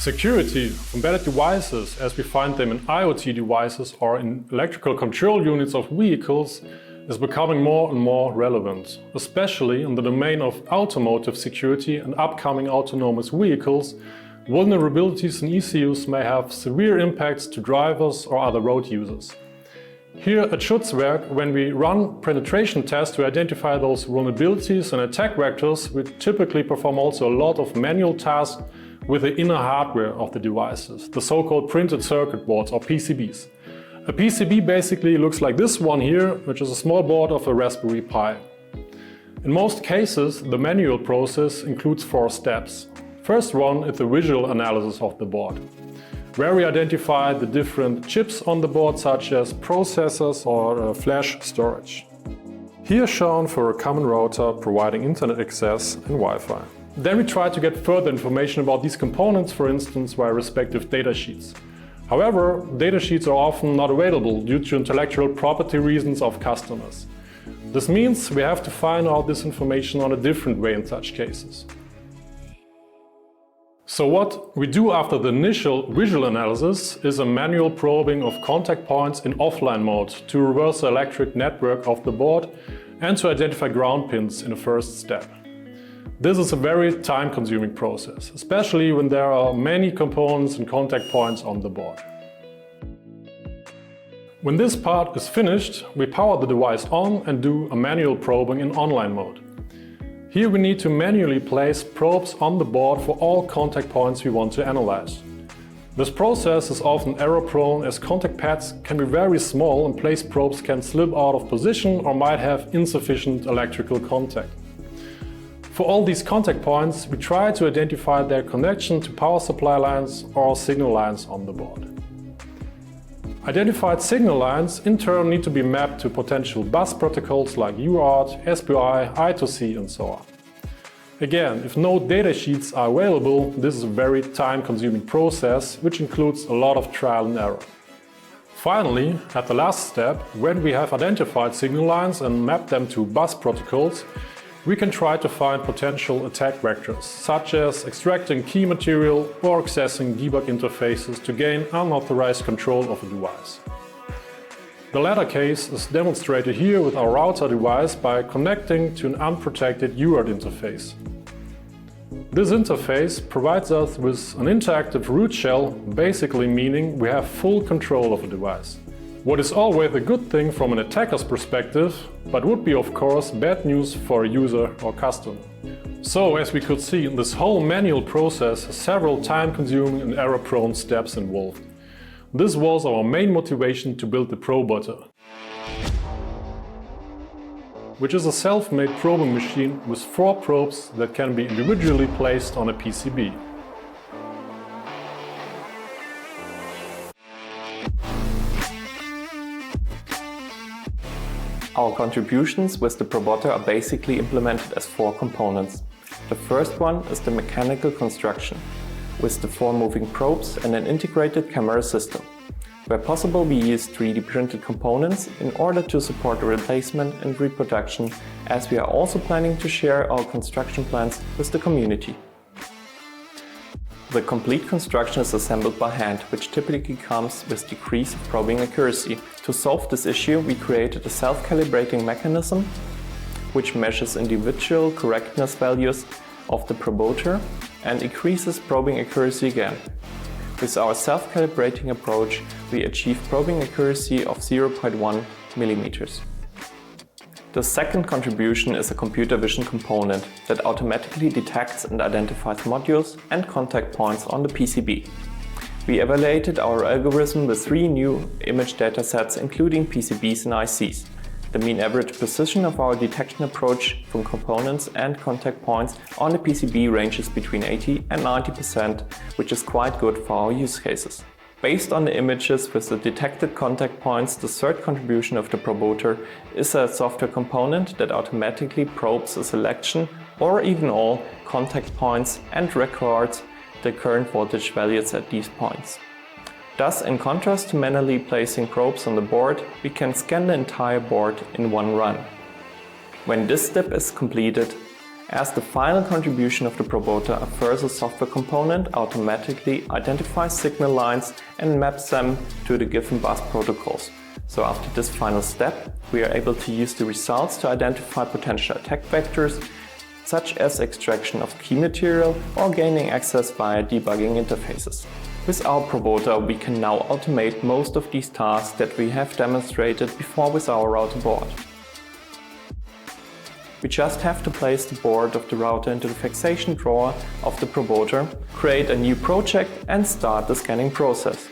Security of embedded devices, as we find them in IoT devices or in electrical control units of vehicles, is becoming more and more relevant, especially in the domain of automotive security and upcoming autonomous vehicles. Vulnerabilities in ECUs may have severe impacts to drivers or other road users. Here at Schutzwerk, when we run penetration tests to identify those vulnerabilities and attack vectors, we typically perform also a lot of manual tasks with the inner hardware of the devices, the so-called printed circuit boards or PCBs. A PCB basically looks like this one here, which is a small board of a Raspberry Pi. In most cases, the manual process includes 4 steps. First one is the visual analysis of the board, where we identify the different chips on the board, such as processors or flash storage. Here shown for a common router providing internet access and Wi-Fi. Then we try to get further information about these components, for instance via respective datasheets. However, datasheets are often not available due to intellectual property reasons of customers. This means we have to find out this information on a different way in such cases. So what we do after the initial visual analysis is a manual probing of contact points in offline mode to reverse the electric network of the board and to identify ground pins in the first step. This is a very time-consuming process, especially when there are many components and contact points on the board. When this part is finished, we power the device on and do a manual probing in online mode. Here we need to manually place probes on the board for all contact points we want to analyze. This process is often error-prone as contact pads can be very small and placed probes can slip out of position or might have insufficient electrical contact. For all these contact points, we try to identify their connection to power supply lines or signal lines on the board. Identified signal lines in turn need to be mapped to potential bus protocols like UART, SPI, I2C and so on. Again, if no datasheets are available, this is a very time-consuming process, which includes a lot of trial and error. Finally, at the last step, when we have identified signal lines and mapped them to bus protocols, we can try to find potential attack vectors, such as extracting key material or accessing debug interfaces to gain unauthorized control of a device. The latter case is demonstrated here with our router device by connecting to an unprotected UART interface. This interface provides us with an interactive root shell, basically meaning we have full control of a device. What is always a good thing from an attacker's perspective, but would be of course bad news for a user or customer. So, as we could see, this whole manual process has several time-consuming and error-prone steps involved. This was our main motivation to build the PROBoter, which is a self-made probing machine with 4 probes that can be individually placed on a PCB. Our contributions with the PROBoter are basically implemented as 4 components. The first one is the mechanical construction, with the 4 moving probes and an integrated camera system. Where possible, we use 3D printed components in order to support the replacement and reproduction, as we are also planning to share our construction plans with the community. The complete construction is assembled by hand, which typically comes with decrease of probing accuracy. To solve this issue, we created a self-calibrating mechanism which measures individual correctness values of the PROBoter and increases probing accuracy again. With our self-calibrating approach, we achieve probing accuracy of 0.1 mm. The second contribution is a computer vision component that automatically detects and identifies modules and contact points on the PCB. We evaluated our algorithm with 3 new image datasets, including PCBs and ICs. The mean average precision of our detection approach from components and contact points on the PCB ranges between 80% and 90%, which is quite good for our use cases. Based on the images with the detected contact points, the third contribution of the PROBoter is a software component that automatically probes a selection or even all contact points and records the current voltage values at these points. Thus, in contrast to manually placing probes on the board, we can scan the entire board in one run. When this step is completed, As the final contribution of the PROBoter, a further software component automatically identifies signal lines and maps them to the given bus protocols. So after this final step, we are able to use the results to identify potential attack vectors, such as extraction of key material or gaining access via debugging interfaces. With our PROBoter, we can now automate most of these tasks that we have demonstrated before with our router board. We just have to place the board of the router into the fixation drawer of the PROBoter, create a new project and start the scanning process.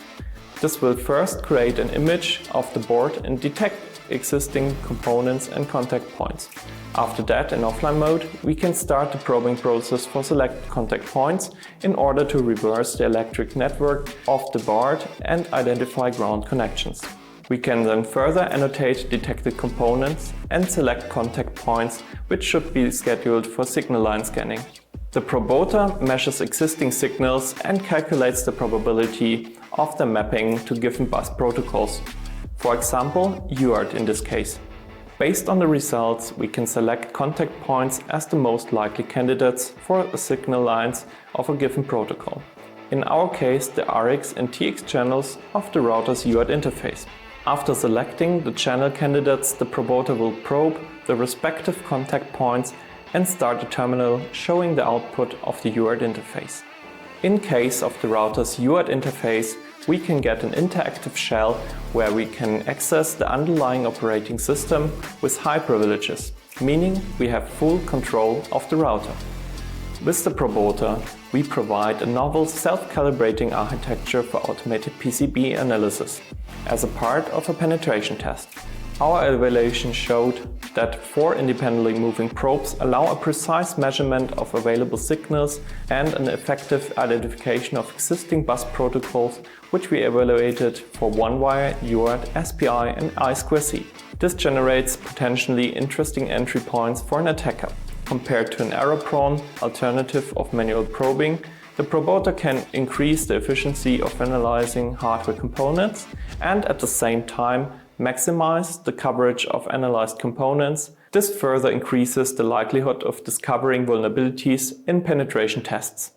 This will first create an image of the board and detect existing components and contact points. After that, in offline mode, we can start the probing process for selected contact points in order to reverse the electric network of the board and identify ground connections. We can then further annotate detected components and select contact points which should be scheduled for signal line scanning. The PROBoter measures existing signals and calculates the probability of the mapping to given bus protocols. For example, UART in this case. Based on the results, we can select contact points as the most likely candidates for signal lines of a given protocol. In our case, the RX and TX channels of the router's UART interface. After selecting the channel candidates, the PROBoter will probe the respective contact points and start the terminal showing the output of the UART interface. In case of the router's UART interface, we can get an interactive shell where we can access the underlying operating system with high privileges, meaning we have full control of the router. With the PROBoter, we provide a novel self-calibrating architecture for automated PCB analysis as a part of a penetration test. Our evaluation showed that 4 independently moving probes allow a precise measurement of available signals and an effective identification of existing bus protocols, which we evaluated for one-wire, UART, SPI and I2C. This generates potentially interesting entry points for an attacker. Compared to an error-prone alternative of manual probing, the PROBoter can increase the efficiency of analyzing hardware components and at the same time maximize the coverage of analyzed components. This further increases the likelihood of discovering vulnerabilities in penetration tests.